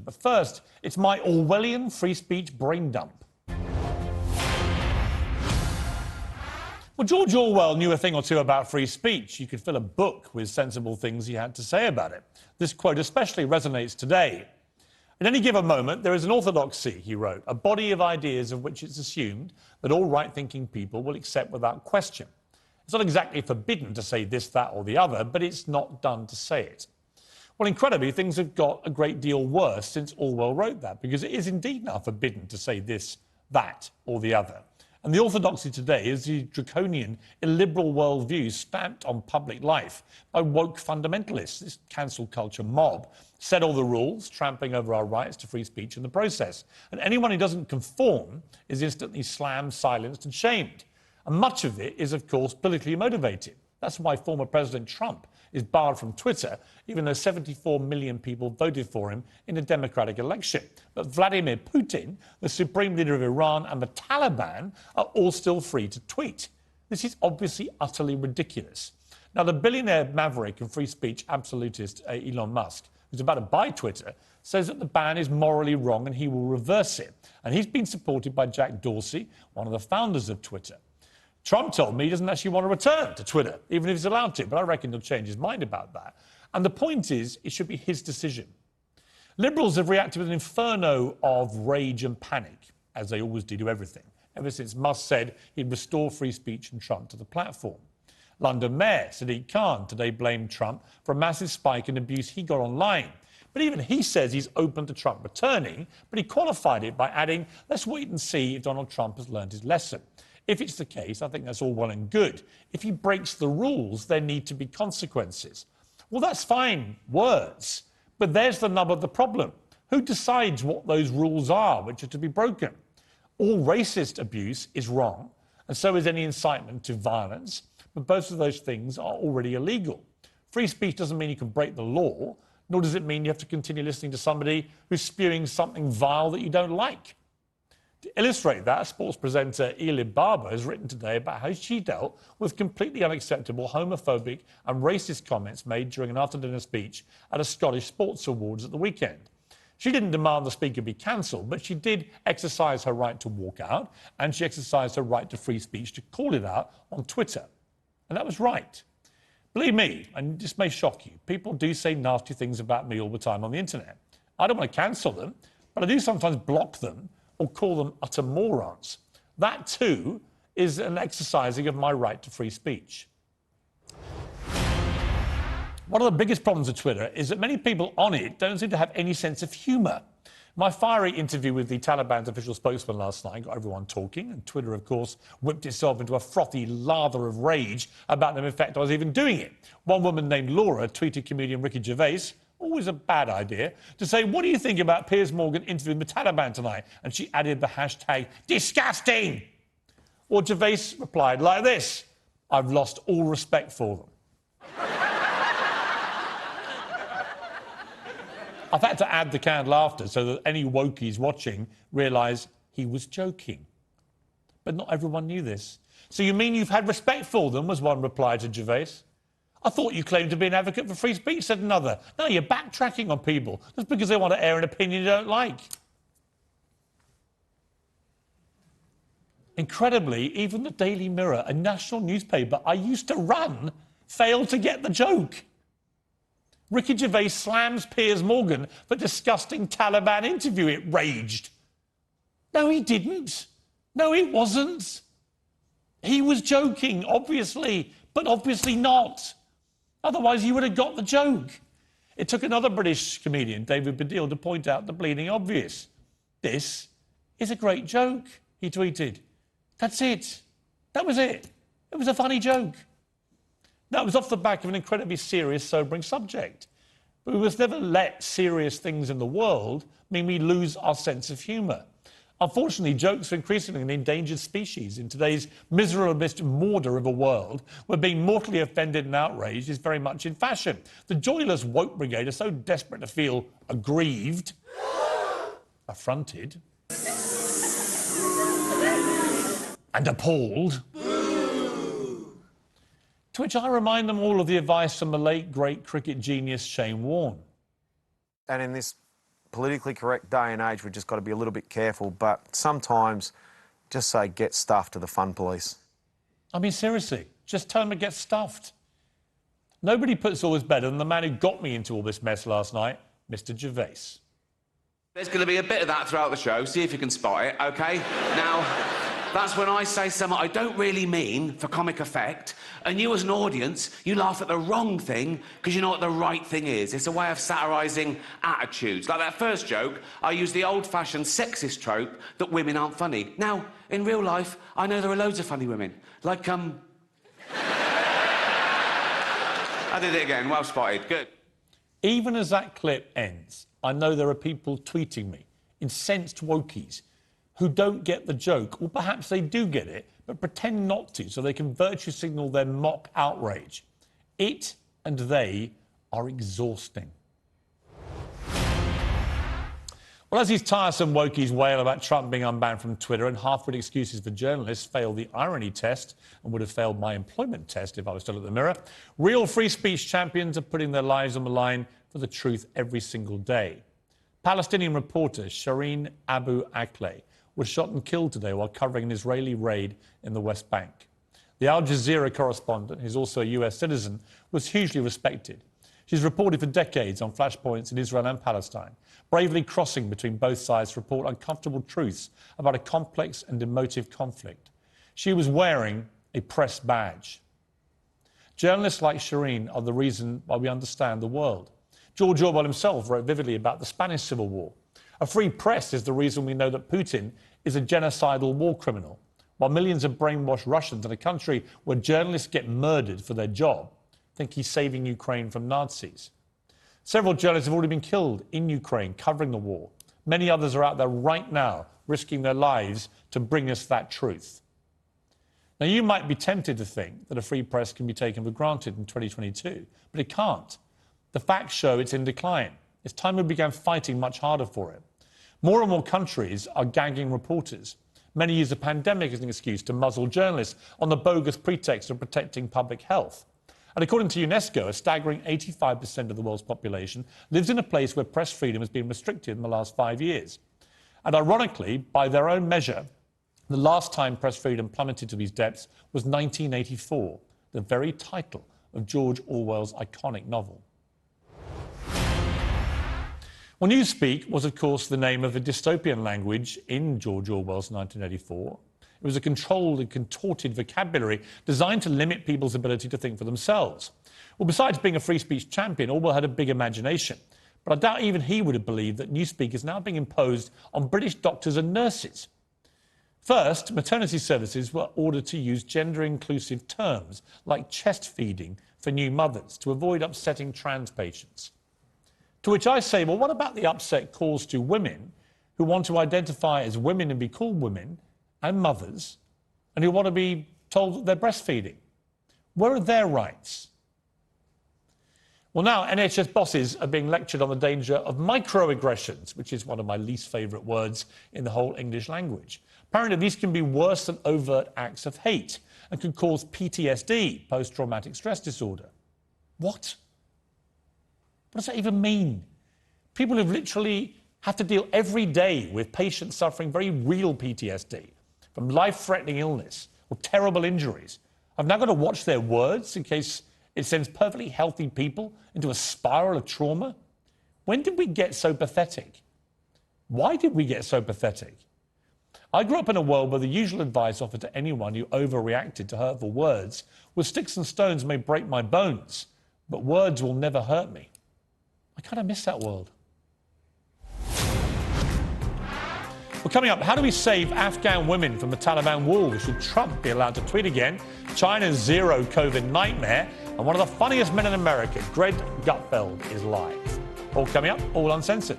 But first, it's my Orwellian free speech brain dump. Well, George Orwell knew a thing or two about free speech. You could fill a book with sensible things he had to say about it. This quote especially resonates today. "At any given moment, there is an orthodoxy," he wrote, "a body of ideas of which it's assumed that all right-thinking people will accept without question. It's not exactly forbidden to say this, that or the other, but it's not done to say it." Well, incredibly, things have got a great deal worse since Orwell wrote that, because it is indeed now forbidden to say this, that or the other. And the orthodoxy today is the draconian, illiberal worldview stamped on public life by woke fundamentalists. This cancel culture mob set all the rules, trampling over our rights to free speech in the process. And anyone who doesn't conform is instantly slammed, silenced and shamed. And much of it is, of course, politically motivated. That's why former President Trump is barred from Twitter, even though 74 million people voted for him in a democratic election. But Vladimir Putin, the supreme leader of Iran, and the Taliban are all still free to tweet. This is obviously utterly ridiculous. Now, the billionaire maverick and free speech absolutist Elon Musk, who's about to buy Twitter, says that the ban is morally wrong and he will reverse it. And he's been supported by Jack Dorsey, one of the founders of Twitter. Trump told me he doesn't actually want to return to Twitter, even if he's allowed to, but I reckon he'll change his mind about that. And the point is, it should be his decision. Liberals have reacted with an inferno of rage and panic, as they always do to everything, ever since Musk said he'd restore free speech and Trump to the platform. London Mayor Sadiq Khan today blamed Trump for a massive spike in abuse he got online. But even he says he's open to Trump returning, but he qualified it by adding, "Let's wait and see if Donald Trump has learned his lesson." If it's the case, I think that's all well and good. If he breaks the rules, there need to be consequences. Well, that's fine, words. But there's the nub of the problem. Who decides what those rules are which are to be broken? All racist abuse is wrong, and so is any incitement to violence. But both of those things are already illegal. Free speech doesn't mean you can break the law, nor does it mean you have to continue listening to somebody who's spewing something vile that you don't like. To illustrate that, sports presenter Elib Barber has written today about how she dealt with completely unacceptable homophobic and racist comments made during an after-dinner speech at a Scottish Sports Awards at the weekend. She didn't demand the speaker be cancelled, but she did exercise her right to walk out, and she exercised her right to free speech to call it out on Twitter. And that was right. Believe me, and this may shock you, people do say nasty things about me all the time on the internet. I don't want to cancel them, but I do sometimes block them or call them utter morons. That, too, is an exercising of my right to free speech. One of the biggest problems with Twitter is that many people on it don't seem to have any sense of humour. My fiery interview with the Taliban's official spokesman last night got everyone talking, and Twitter, of course, whipped itself into a frothy lather of rage about the effect I was even doing it. One woman named Laura tweeted comedian Ricky Gervais, always a bad idea, to say, "What do you think about Piers Morgan interviewing the Taliban tonight?" And she added the hashtag, "disgusting." Or Gervais replied like this, "I've lost all respect for them." I've had to add the canned laughter so that any wokies watching realise he was joking. But not everyone knew this. "So you mean you've had respect for them?" was one reply to Gervais. "I thought you claimed to be an advocate for free speech," said another. "No, you're backtracking on people just because they want to air an opinion you don't like." Incredibly, even the Daily Mirror, a national newspaper I used to run, failed to get the joke. Ricky Gervais slams Piers Morgan for disgusting Taliban interview, it raged. No, he didn't. No, it wasn't. He was joking, obviously, but obviously not. Otherwise, you would have got the joke. It took another British comedian, David Baddiel, to point out the bleeding obvious. "This is a great joke," he tweeted. That's it. That was it. It was a funny joke. That was off the back of an incredibly serious, sobering subject. But we must never let serious things in the world mean we lose our sense of humour. Unfortunately, jokes are increasingly an endangered species in today's miserablest mortar of a world where being mortally offended and outraged is very much in fashion. The joyless woke brigade are so desperate to feel aggrieved, affronted, and appalled, to which I remind them all of the advice from the late, great cricket genius Shane Warne. And in this politically correct day and age, we've just got to be a little bit careful. But sometimes, just say, get stuffed to the fun police. I mean, seriously, just tell them to get stuffed. Nobody puts all this better than the man who got me into all this mess last night, Mr. Gervais. There's going to be a bit of that throughout the show. See if you can spot it, OK? Now, that's when I say something I don't really mean for comic effect, and you as an audience, you laugh at the wrong thing because you know what the right thing is. It's a way of satirising attitudes. Like that first joke, I used the old-fashioned sexist trope that women aren't funny. Now, in real life, I know there are loads of funny women. Like, I did it again. Well spotted. Good. Even as that clip ends, I know there are people tweeting me, incensed wokies, who don't get the joke, or perhaps they do get it, but pretend not to, so they can virtue signal their mock outrage. It and they are exhausting. Well, as these tiresome wokies wail about Trump being unbanned from Twitter and half-wit excuses for journalists fail the irony test and would have failed my employment test if I was still at the Mirror, real free speech champions are putting their lives on the line for the truth every single day. Palestinian reporter Shireen Abu Akleh was shot and killed today while covering an Israeli raid in the West Bank. The Al Jazeera correspondent, who's also a US citizen, was hugely respected. She's reported for decades on flashpoints in Israel and Palestine, bravely crossing between both sides to report uncomfortable truths about a complex and emotive conflict. She was wearing a press badge. Journalists like Shireen are the reason why we understand the world. George Orwell himself wrote vividly about the Spanish Civil War. A free press is the reason we know that Putin is a genocidal war criminal, while millions of brainwashed Russians in a country where journalists get murdered for their job think he's saving Ukraine from Nazis. Several journalists have already been killed in Ukraine covering the war. Many others are out there right now risking their lives to bring us that truth. Now, you might be tempted to think that a free press can be taken for granted in 2022, but it can't. The facts show it's in decline. It's time we began fighting much harder for it. More and more countries are gagging reporters. Many use the pandemic as an excuse to muzzle journalists on the bogus pretext of protecting public health. And according to UNESCO, a staggering 85% of the world's population lives in a place where press freedom has been restricted in the last 5 years. And ironically, by their own measure, the last time press freedom plummeted to these depths was 1984, the very title of George Orwell's iconic novel. Well, Newspeak was, of course, the name of a dystopian language in George Orwell's 1984. It was a controlled and contorted vocabulary designed to limit people's ability to think for themselves. Well, besides being a free speech champion, Orwell had a big imagination. But I doubt even he would have believed that Newspeak is now being imposed on British doctors and nurses. First, maternity services were ordered to use gender-inclusive terms like chest feeding for new mothers to avoid upsetting trans patients. To which I say, well, what about the upset caused to women who want to identify as women and be called women and mothers and who want to be told that they're breastfeeding? Where are their rights? Well, now NHS bosses are being lectured on the danger of microaggressions, which is one of my least favourite words in the whole English language. Apparently, these can be worse than overt acts of hate and can cause PTSD, post-traumatic stress disorder. What? What does that even mean? People who literally have to deal every day with patients suffering very real PTSD from life-threatening illness or terrible injuries have now got to watch their words in case it sends perfectly healthy people into a spiral of trauma. When did we get so pathetic? Why did we get so pathetic? I grew up in a world where the usual advice offered to anyone who overreacted to hurtful words was sticks and stones may break my bones, but words will never hurt me. I kind of miss that world. Well, coming up, how do we save Afghan women from the Taliban wolves? Should Trump be allowed to tweet again? China's zero COVID nightmare. And one of the funniest men in America, Greg Gutfeld, is live. All coming up, all uncensored.